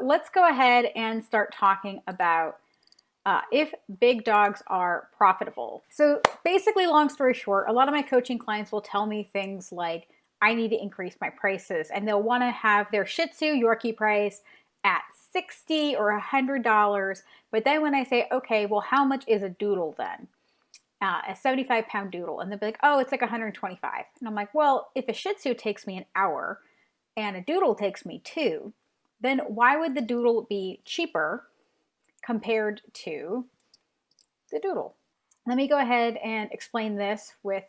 let's go ahead and start talking about if big dogs are profitable. So basically, long story short, a lot of my coaching clients will tell me things like, I need to increase my prices, and they'll want to have their Shih Tzu Yorkie price at $60 or $100. But then when I say, okay, well, how much is a doodle then? A 75-pound doodle. And they'll be like, oh, it's like 125. And I'm like, well, if a Shih Tzu takes me an hour and a doodle takes me 2, then why would the doodle be cheaper compared to the doodle? Let me go ahead and explain this with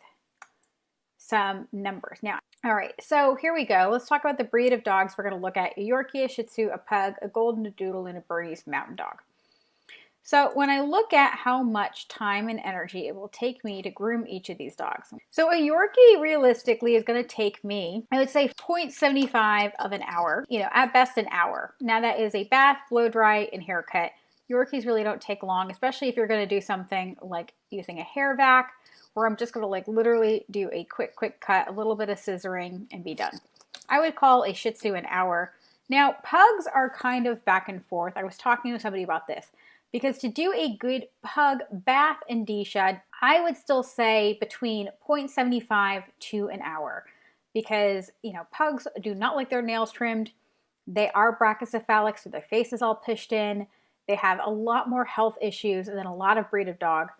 some numbers. Now, all right, so here we go. Let's talk about the breed of dogs we're going to look at: a Yorkie, a Shih Tzu, a Pug, a Golden, a Doodle, and a Bernese Mountain Dog. So when I look at how much time and energy it will take me to groom each of these dogs. So a Yorkie realistically is going to take me, I would say 0.75 of an hour, at best an hour. Now that is a bath, blow dry, and haircut. Yorkies really don't take long, especially if you're going to do something like using a hair vac, where I'm just going to like literally do a quick cut, a little bit of scissoring, and be done. I would call a Shih Tzu an hour. Now, Pugs are kind of back and forth. I was talking to somebody about this, because to do a good Pug bath and deshed, I would still say between 0.75 to an hour, because Pugs do not like their nails trimmed. They are brachycephalic, so their face is all pushed in. They have a lot more health issues than a lot of breed of dog.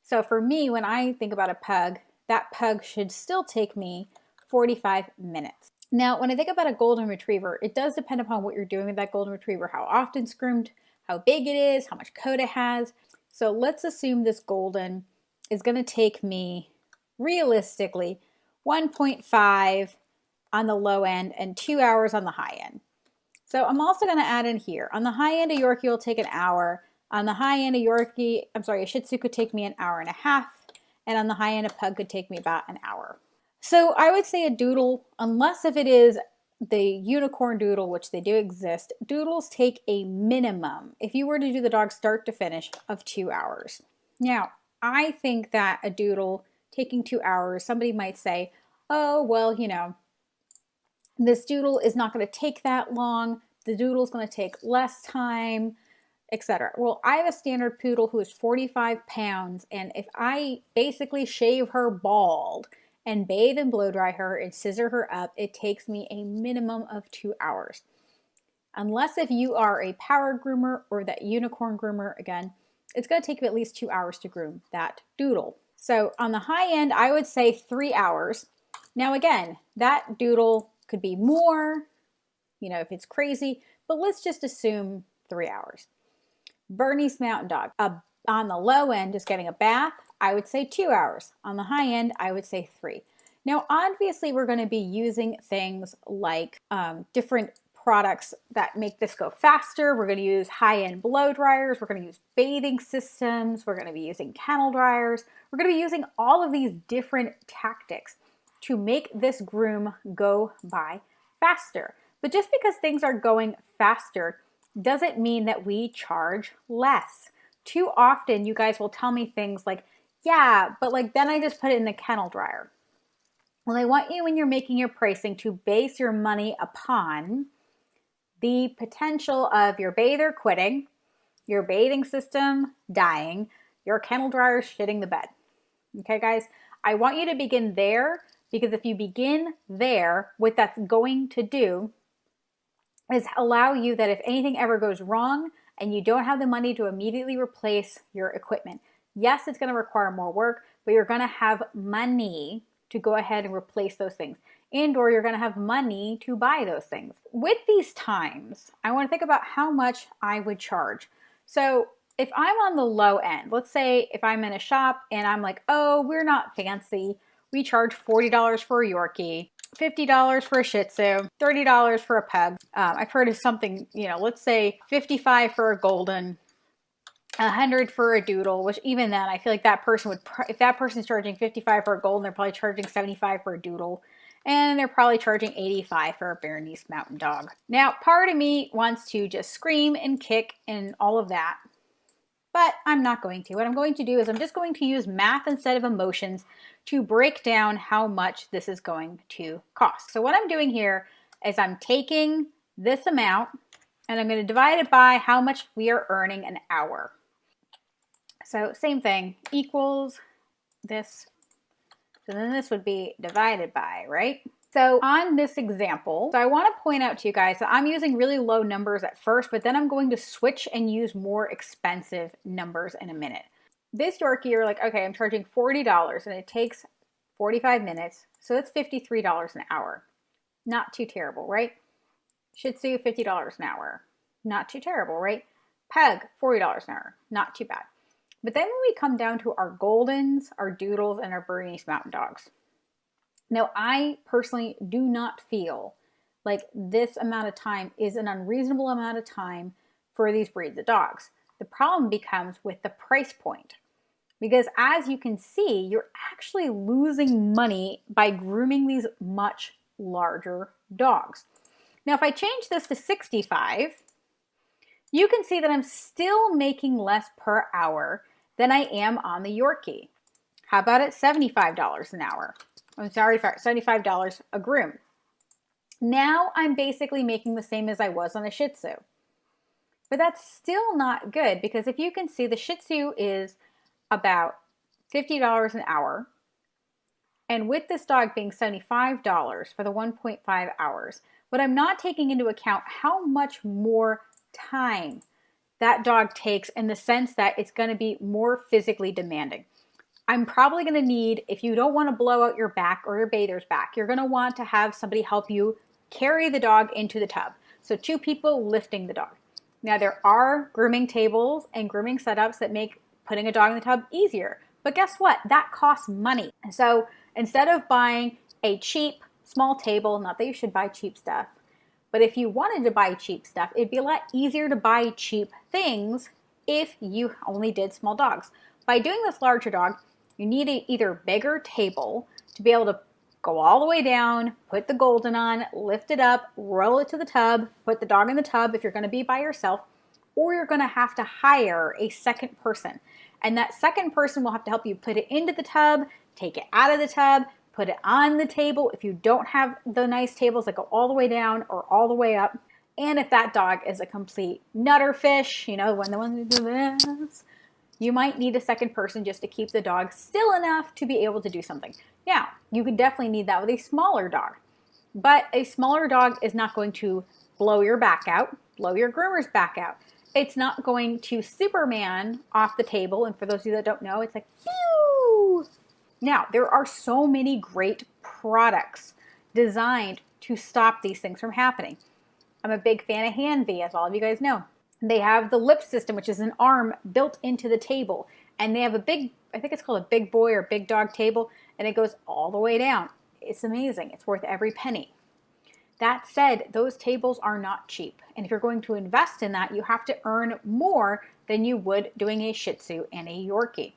So for me, when I think about a Pug, that Pug should still take me 45 minutes. Now, when I think about a Golden Retriever, it does depend upon what you're doing with that Golden Retriever, how often it's groomed, how big it is, how much coat it has. So let's assume this Golden is going to take me realistically 1.5 on the low end and 2 hours on the high end. So I'm also going to add in here, on the high end, a Yorkie will take an hour. On the high end, a Shih Tzu could take me an hour and a half. And on the high end, a Pug could take me about an hour. So I would say a Doodle, unless if it is the unicorn Doodle, which they do exist, Doodles take a minimum, if you were to do the dog start to finish, of 2 hours. Now, I think that a Doodle taking 2 hours, somebody might say, oh, well, this Doodle is not going to take that long. The Doodle is going to take less time, etc. Well, I have a standard poodle who is 45 pounds, and if I basically shave her bald and bathe and blow dry her and scissor her up, it takes me a minimum of 2 hours. Unless if you are a power groomer or that unicorn groomer, again, it's going to take you at least 2 hours to groom that Doodle. So on the high end, I would say 3 hours. Now again, that Doodle could be more, if it's crazy, but let's just assume 3 hours. Bernese Mountain Dog, on the low end, just getting a bath, I would say 2 hours. On the high end, I would say 3. Now, obviously, we're going to be using things like different products that make this go faster. We're going to use high-end blow dryers. We're going to use bathing systems. We're going to be using kennel dryers. We're going to be using all of these different tactics to make this groom go by faster. But just because things are going faster doesn't mean that we charge less. Too often, you guys will tell me things like, yeah, but then I just put it in the kennel dryer. Well, I want you, when you're making your pricing, to base your money upon the potential of your bather quitting, your bathing system dying, your kennel dryer shitting the bed. Okay, guys? I want you to begin there, because if you begin there, what that's going to do is allow you that if anything ever goes wrong and you don't have the money to immediately replace your equipment, yes, it's going to require more work, but you're going to have money to go ahead and replace those things, and or you're going to have money to buy those things. With these times, I want to think about how much I would charge. So if I'm on the low end, let's say if I'm in a shop and I'm like, oh, we're not fancy. We charge $40 for a Yorkie, $50 for a Shih Tzu, $30 for a Pug. I've heard of something, let's say $55 for a Golden, $100 for a Doodle, which even then, I feel like that person would, if that person's charging $55 for a Golden, they're probably charging $75 for a Doodle, and they're probably charging $85 for a Bernese Mountain Dog. Now, part of me wants to just scream and kick and all of that, but I'm not going to. What I'm going to do is I'm just going to use math instead of emotions to break down how much this is going to cost. So what I'm doing here is I'm taking this amount and I'm going to divide it by how much we are earning an hour. So same thing, equals this. So then this would be divided by, right? So on this example, so I want to point out to you guys that I'm using really low numbers at first, but then I'm going to switch and use more expensive numbers in a minute. This Yorkie, you're like, okay, I'm charging $40 and it takes 45 minutes. So that's $53 an hour. Not too terrible, right? Shih Tzu, $50 an hour. Not too terrible, right? Pug, $40 an hour. Not too bad. But then when we come down to our Goldens, our Doodles, and our Bernese Mountain Dogs. Now, I personally do not feel like this amount of time is an unreasonable amount of time for these breeds of dogs. The problem becomes with the price point. Because as you can see, you're actually losing money by grooming these much larger dogs. Now, if I change this to 65, you can see that I'm still making less per hour than I am on the Yorkie. How about at $75 an hour? I'm sorry, $75 a groom. Now I'm basically making the same as I was on a Shih Tzu. But that's still not good because if you can see, the Shih Tzu is about $50 an hour. And with this dog being $75 for the 1.5 hours, but I'm not taking into account how much more time that dog takes in the sense that it's going to be more physically demanding. I'm probably going to need, if you don't want to blow out your back or your bather's back, you're going to want to have somebody help you carry the dog into the tub. So 2 people lifting the dog. Now there are grooming tables and grooming setups that make putting a dog in the tub easier. But guess what? That costs money. So instead of buying a cheap small table, not that you should buy cheap stuff, but if you wanted to buy cheap stuff, it'd be a lot easier to buy cheap things if you only did small dogs. By doing this larger dog, you need a either bigger table to be able to go all the way down, put the Golden on, lift it up, roll it to the tub, put the dog in the tub if you're going to be by yourself, or you're going to have to hire a second person. And that second person will have to help you put it into the tub, take it out of the tub, put it on the table if you don't have the nice tables that go all the way down or all the way up. And if that dog is a complete nutter fish, you know, when the one who do this, you might need a second person just to keep the dog still enough to be able to do something. Now, you could definitely need that with a smaller dog, but a smaller dog is not going to blow your back out, blow your groomer's back out. It's not going to Superman off the table. And for those of you that don't know, it's like, phew. Now, there are so many great products designed to stop these things from happening. I'm a big fan of Hanvee, as all of you guys know. They have the lip system, which is an arm built into the table. And they have a big, I think it's called a big boy or big dog table, and it goes all the way down. It's amazing. It's worth every penny. That said, those tables are not cheap. And if you're going to invest in that, you have to earn more than you would doing a Shih Tzu and a Yorkie.